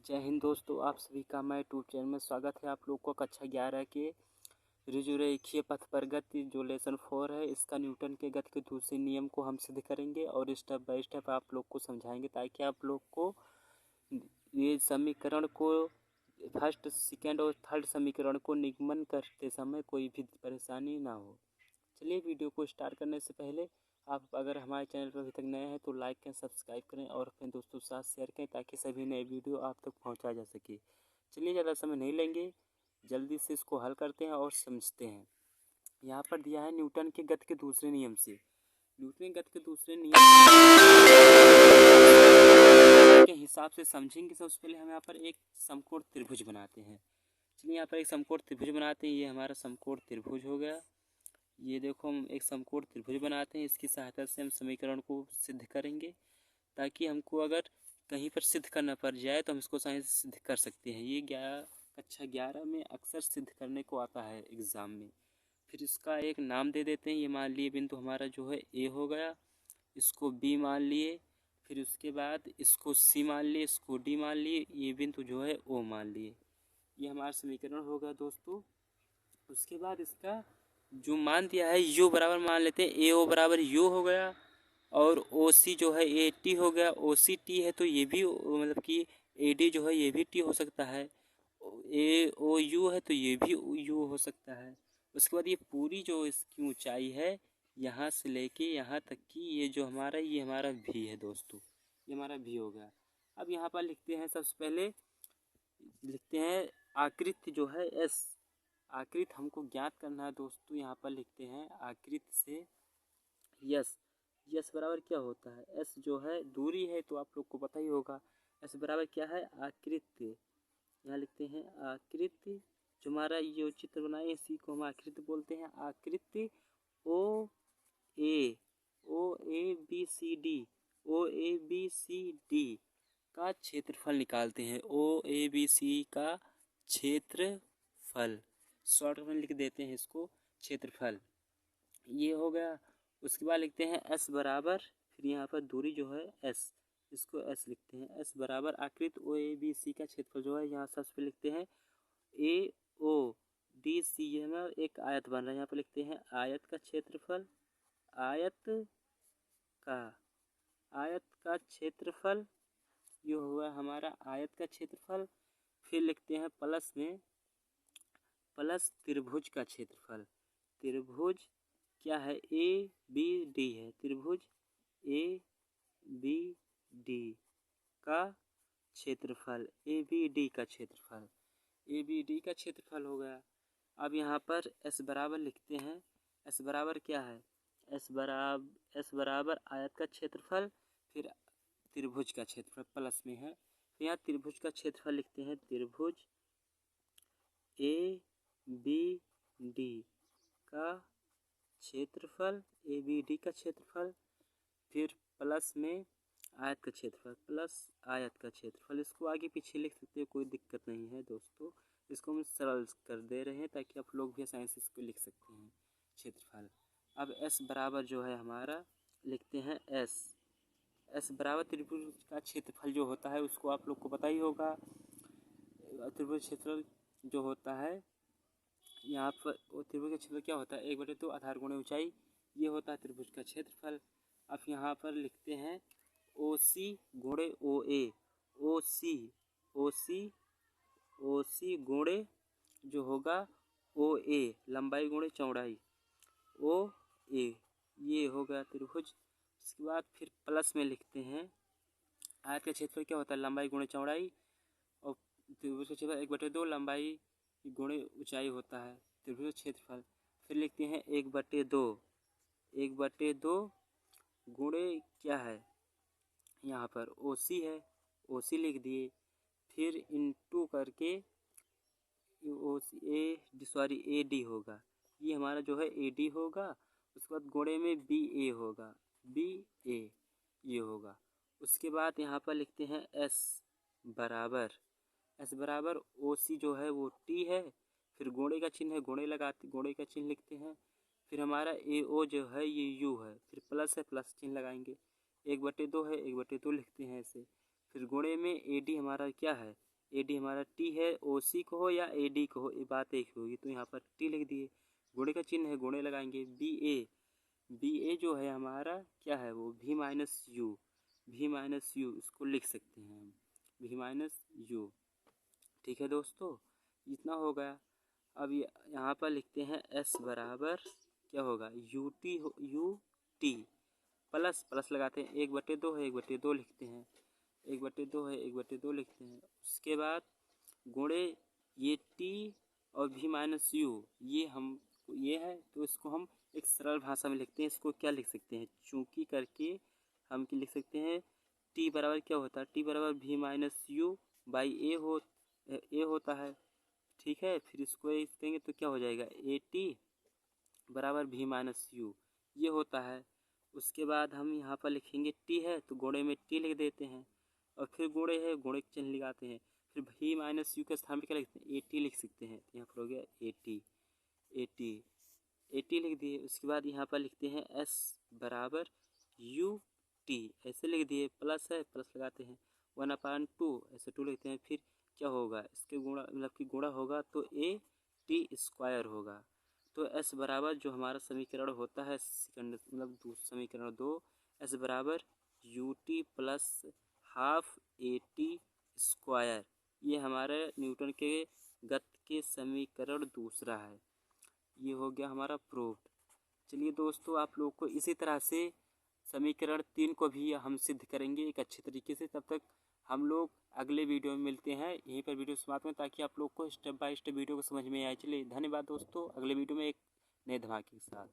जय हिंद दोस्तों, आप सभी का मैं यूट्यूब चैनल में स्वागत है। आप लोग को कक्षा 11 के ऋजुरेखीय पथ पर गति जो लेसन 4 है, इसका न्यूटन के गति के दूसरे नियम को हम सिद्ध करेंगे और स्टेप बाय स्टेप आप लोग को समझाएंगे ताकि आप लोग को ये समीकरण को फर्स्ट, सेकंड और थर्ड समीकरण को निगमन करते समय कोई भी परेशानी ना हो। चलिए वीडियो को स्टार्ट करने से पहले आप अगर हमारे चैनल पर अभी तक नए हैं तो लाइक करें, सब्सक्राइब करें और अपने दोस्तों के साथ शेयर करें ताकि सभी नए वीडियो आप तक पहुंचाया जा सके। चलिए ज़्यादा समय नहीं लेंगे, जल्दी से इसको हल करते हैं और समझते हैं। यहाँ पर दिया है न्यूटन के गति के दूसरे नियम से। न्यूटन के गति के दूसरे नियम के हिसाब से समझेंगे। सबसे पहले हम यहाँ पर एक समकोण त्रिभुज बनाते हैं। चलिए यहाँ पर एक समकोण त्रिभुज बनाते हैं। ये हमारा समकोण त्रिभुज हो गया। ये देखो हम एक समकोण त्रिभुज बनाते हैं। इसकी सहायता से हम समीकरण को सिद्ध करेंगे ताकि हमको अगर कहीं पर सिद्ध करना पड़ जाए तो हम इसको आसानी से सिद्ध कर सकते हैं। ये कक्षा 11 में अक्सर सिद्ध करने को आता है एग्ज़ाम में। फिर इसका एक नाम दे देते हैं। ये मान लिए बिंदु हमारा जो है ए हो गया, इसको बी मान लिए, फिर उसके बाद इसको सी मान लिए, इसको डी मान लिए, ये बिंदु जो है ओ मान लिए। ये हमारा समीकरण होगा दोस्तों। उसके बाद इसका जो मान दिया है यू बराबर मान लेते हैं, ए ओ बराबर यू हो गया और ओ सी जो है ए टी हो गया। ओ सी टी है तो ये भी मतलब कि ए डी जो है ये भी टी हो सकता है। ए ओ यू है तो ये भी यू हो सकता है। उसके बाद ये पूरी जो इसकी ऊंचाई है यहाँ से लेके यहाँ तक की ये जो हमारा भी है दोस्तों। ये हमारा भी हो गया। अब यहाँ पर लिखते हैं, सबसे पहले लिखते हैं आकृति जो है एस। आकृति हमको ज्ञात करना है दोस्तों। यहाँ पर लिखते हैं आकृति से यस। यस बराबर क्या होता है? एस जो है दूरी है तो आप लोग को पता ही होगा। एस बराबर क्या है? आकृति। यहाँ लिखते हैं आकृति। जो हमारा ये चित्र बनाए इसी को हम आकृति बोलते हैं। आकृति O A B C D, O A B C D का क्षेत्रफल निकालते हैं। ओ ए बी सी का क्षेत्रफल, शॉर्ट में लिख देते हैं इसको क्षेत्रफल। ये हो गया। उसके बाद लिखते हैं एस बराबर, फिर यहाँ पर दूरी जो है एस, इसको एस लिखते हैं। एस बराबर आकृति ओ ए बी सी का क्षेत्रफल जो है, यहाँ सबसे लिखते हैं ए ओ डी सी। ये हमारा एक आयत बन रहा है। यहाँ पर लिखते हैं आयत का क्षेत्रफल, आयत का क्षेत्रफल। ये हुआ हमारा आयत का क्षेत्रफल। फिर लिखते हैं प्लस में, प्लस त्रिभुज का क्षेत्रफल। त्रिभुज क्या है? ए बी डी है। त्रिभुज ए बी डी का क्षेत्रफल, ए बी डी का क्षेत्रफल, ए बी डी का क्षेत्रफल हो गया। अब यहाँ पर एस बराबर लिखते हैं। एस बराबर क्या है? एस बराबर आयत का क्षेत्रफल, फिर त्रिभुज का क्षेत्रफल प्लस में है। फिर यहाँ त्रिभुज का क्षेत्रफल लिखते हैं। त्रिभुज ए बी डी का क्षेत्रफल, ए बी डी का क्षेत्रफल, फिर प्लस में आयत का क्षेत्रफल, प्लस आयत का क्षेत्रफल। इसको आगे पीछे लिख सकते हैं, कोई दिक्कत नहीं है दोस्तों। इसको हम सरल कर दे रहे हैं ताकि आप लोग भी आसानी से इसको लिख सकते हैं क्षेत्रफल। अब एस बराबर जो है हमारा लिखते हैं एस। एस बराबर त्रिभुज का क्षेत्रफल जो होता है उसको आप लोग को पता ही होगा। त्रिभुज क्षेत्रफल जो होता है यहाँ पर, त्रिभुज का क्षेत्रफल क्या होता है? 1/2 आधार गुणे ऊंचाई, ये होता है त्रिभुज का क्षेत्रफल। अब यहाँ पर लिखते हैं ओ सी गुणे ओ ए। ओ सी गुणे जो होगा ओ ए, लंबाई गुणे चौड़ाई, ओ ए, ये हो गया त्रिभुज। उसके बाद फिर प्लस में लिखते हैं आयत का क्षेत्रफल क्या होता है? लंबाई गुणे चौड़ाई, और त्रिभुज का क्षेत्रफल 1/2 लंबाई गुणे ऊंचाई होता है त्रिभुज क्षेत्रफल। फिर लिखते हैं 1/2 गुणे क्या है? यहाँ पर ओ सी है, ओ सी लिख दिए। फिर इंटू करके ए डी होगा। ये हमारा जो है ए डी होगा। उसके बाद गुणे में बी ए होगा, बी ए ये होगा। उसके बाद यहाँ पर लिखते हैं एस बराबर ओ सी जो है वो टी है। फिर गुणे का चिन्ह है, गुणे का चिन्ह लिखते हैं। फिर हमारा ए ओ जो है ये यू है, फिर प्लस है, प्लस चिन्ह लगाएंगे। 1/2 है, 1/2 लिखते हैं ऐसे। फिर गुणे में ए डी हमारा क्या है? AD हमारा T है, OC को हो या AD को हो, ये बात एक होगी, तो यहाँ पर T लिख दिए। गुणे का चिन्ह है, गुणे लगाएंगे। BA जो है हमारा क्या है, वो V माइनस यू, इसको लिख सकते हैं हम, V माइनस यू। ठीक है दोस्तों, इतना हो गया। अब यहाँ पर लिखते हैं S बराबर क्या होगा, UT प्लस लगाते हैं, 1/2 है, 1/2 लिखते हैं, 1/2 है, 1/2 लिखते हैं। उसके बाद गुणे ये T और V माइनस यू, ये है, तो इसको हम एक सरल भाषा में लिखते हैं। इसको क्या लिख सकते हैं, चूंकि करके हम क्या लिख सकते हैं, T बराबर क्या होता है, T बराबर V माइनस यू बाई ए होता है। ठीक है, फिर इसको देंगे तो क्या हो जाएगा, AT बराबर V माइनस यू, ये होता है। उसके बाद हम यहाँ पर लिखेंगे T है तो गुणे में T लिख देते हैं, और फिर गुणे है, गुणे के चिन्ह लगाते हैं। फिर V माइनस यू के स्थान पर क्या लिखते हैं, AT लिख सकते हैं, तो यहाँ पर हो गया AT लिख दिए। उसके बाद यहाँ पर लिखते हैं S बराबर UT, ऐसे लिख दिए, प्लस है, प्लस लगाते हैं, 1/2 ऐसे 2 लिखते हैं। फिर क्या होगा, इसके गुणा मतलब कि गुणा होगा तो AT² होगा। तो S बराबर जो हमारा समीकरण होता है सेकंड मतलब समीकरण 2, S बराबर UT प्लस हाफ AT², ये हमारे न्यूटन के गति के समीकरण दूसरा है। ये हो गया हमारा प्रूव्ड। चलिए दोस्तों, आप लोग को इसी तरह से समीकरण 3 को भी हम सिद्ध करेंगे एक अच्छे तरीके से। तब तक हम लोग अगले वीडियो में मिलते हैं, यहीं पर वीडियो समाप्त में, ताकि आप लोग को स्टेप बाय स्टेप वीडियो को समझ में आए। चलिए धन्यवाद दोस्तों, अगले वीडियो में एक नए धमाके के साथ।